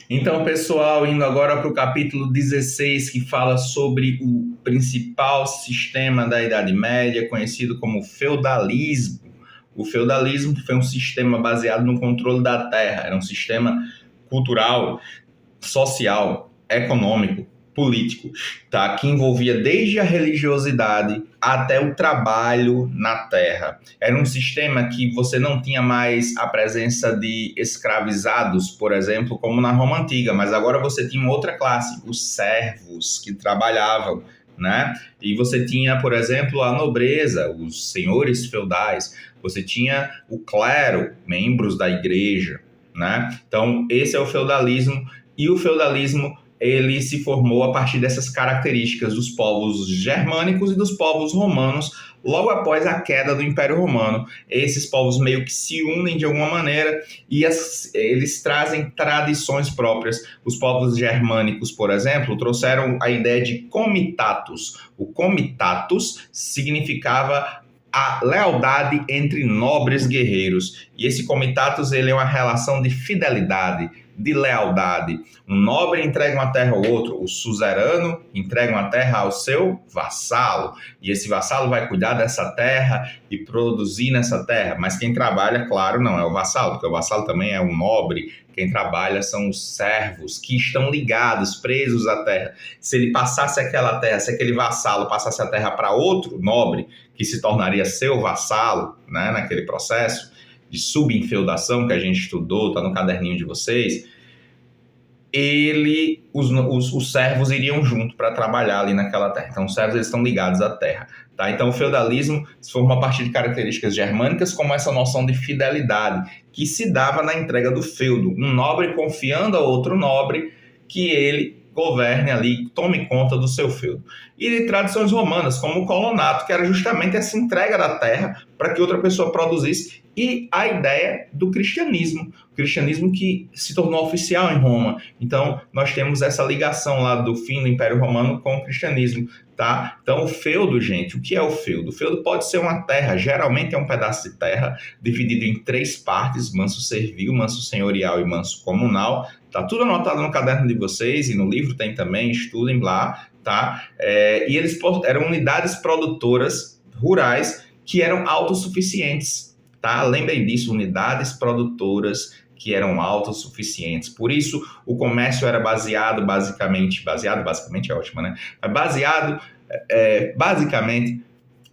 Então, pessoal, indo agora para o capítulo 16, que fala sobre o principal sistema da Idade Média, conhecido como feudalismo. O feudalismo foi um sistema baseado no controle da terra, era um sistema cultural, social, econômico, político, tá? Que envolvia desde a religiosidade até o trabalho na terra. Era um sistema que você não tinha mais a presença de escravizados, por exemplo, como na Roma Antiga, mas agora você tinha outra classe, os servos que trabalhavam, né? E você tinha, por exemplo, a nobreza, os senhores feudais, você tinha o clero, membros da igreja, né? Então, esse é o feudalismo, e o feudalismo ele se formou a partir dessas características dos povos germânicos e dos povos romanos logo após a queda do Império Romano. Esses povos meio que se unem de alguma maneira e eles trazem tradições próprias. Os povos germânicos, por exemplo, trouxeram a ideia de comitatus. O comitatus significava a lealdade entre nobres guerreiros. E esse comitatus ele é uma relação de fidelidade, de lealdade. Um nobre entrega uma terra ao outro, o suzerano entrega uma terra ao seu vassalo, e esse vassalo vai cuidar dessa terra e produzir nessa terra, mas quem trabalha, claro, não é o vassalo, porque o vassalo também é um nobre. Quem trabalha são os servos que estão ligados, presos à terra. Se ele passasse aquela terra, se aquele vassalo passasse a terra para outro nobre, que se tornaria seu vassalo, né, naquele processo de subinfeudação que a gente estudou, está no caderninho de vocês, os servos iriam junto para trabalhar ali naquela terra. Então, os servos eles estão ligados à terra. Tá? Então, o feudalismo se formou a partir de características germânicas, como essa noção de fidelidade, que se dava na entrega do feudo. Um nobre confiando a outro nobre que ele governe ali, tome conta do seu feudo. E de tradições romanas, como o colonato, que era justamente essa entrega da terra para que outra pessoa produzisse, e a ideia do cristianismo, o cristianismo que se tornou oficial em Roma. Então, nós temos essa ligação lá do fim do Império Romano com o cristianismo, tá? Então, o feudo, gente, o que é o feudo? O feudo pode ser uma terra, geralmente é um pedaço de terra dividido em 3 partes, manso servil, manso senhorial e manso comunal. Tá tudo anotado no caderno de vocês e no livro tem também, estudem lá, tá? E eles eram unidades produtoras rurais que eram autossuficientes, tá? Lembrem disso, unidades produtoras que eram autossuficientes. Por isso, o comércio era baseado basicamente é ótimo, né? Baseado basicamente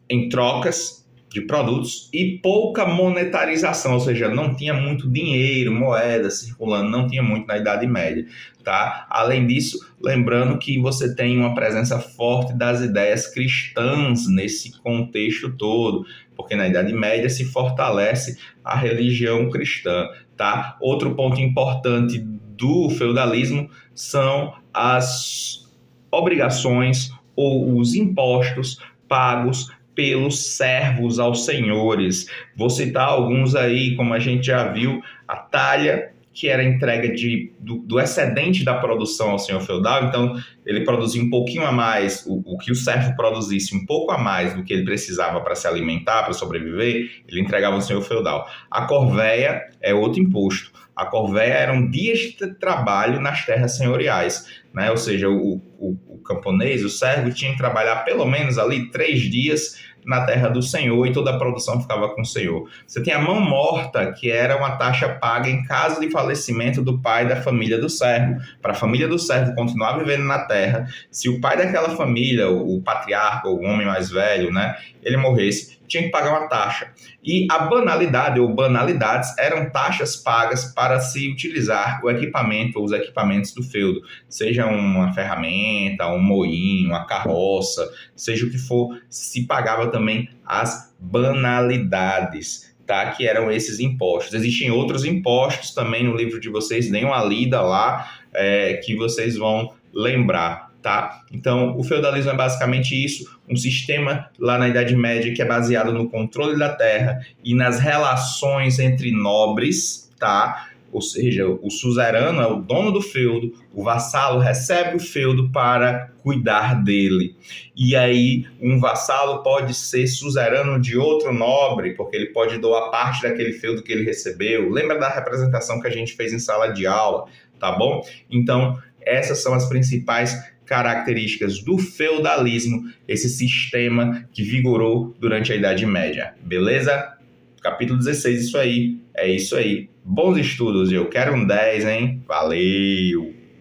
em trocas de produtos e pouca monetarização, ou seja, não tinha muito dinheiro, moeda circulando, não tinha muito na Idade Média, tá? Além disso, lembrando que você tem uma presença forte das ideias cristãs nesse contexto todo, porque na Idade Média se fortalece a religião cristã, tá? Outro ponto importante do feudalismo são as obrigações ou os impostos pagos pelos servos aos senhores. Vou citar alguns aí, como a gente já viu, a talha, que era a entrega do excedente da produção ao senhor feudal, então ele produzia um pouquinho a mais, o que o servo produzisse um pouco a mais do que ele precisava para se alimentar, para sobreviver, ele entregava ao senhor feudal. A corvéia é outro imposto. A corvéia eram dias de trabalho nas terras senhoriais, né? Ou seja, o camponês, o servo, tinha que trabalhar pelo menos ali 3 dias na terra do senhor e toda a produção ficava com o senhor. Você tem a mão morta, que era uma taxa paga em caso de falecimento do pai da família do servo. Para a família do servo continuar vivendo na terra, se o pai daquela família, o patriarca, o homem mais velho, né, ele morresse, tinha que pagar uma taxa. E a banalidade ou banalidades eram taxas pagas para se utilizar o equipamento ou os equipamentos do feudo, seja uma ferramenta, um moinho, uma carroça, seja o que for, se pagava também as banalidades, tá? Que eram esses impostos. Existem outros impostos também no livro de vocês, deem uma lida lá, que vocês vão lembrar. Tá? Então, o feudalismo é basicamente isso, um sistema lá na Idade Média que é baseado no controle da terra e nas relações entre nobres, tá? Ou seja, o suzerano é o dono do feudo, o vassalo recebe o feudo para cuidar dele. E aí, um vassalo pode ser suzerano de outro nobre, porque ele pode doar parte daquele feudo que ele recebeu. Lembra da representação que a gente fez em sala de aula? tá bom? Então, essas são as principais características do feudalismo, esse sistema que vigorou durante a Idade Média, beleza? Capítulo 16, isso aí, é isso aí. Bons estudos, eu quero um 10, hein? Valeu!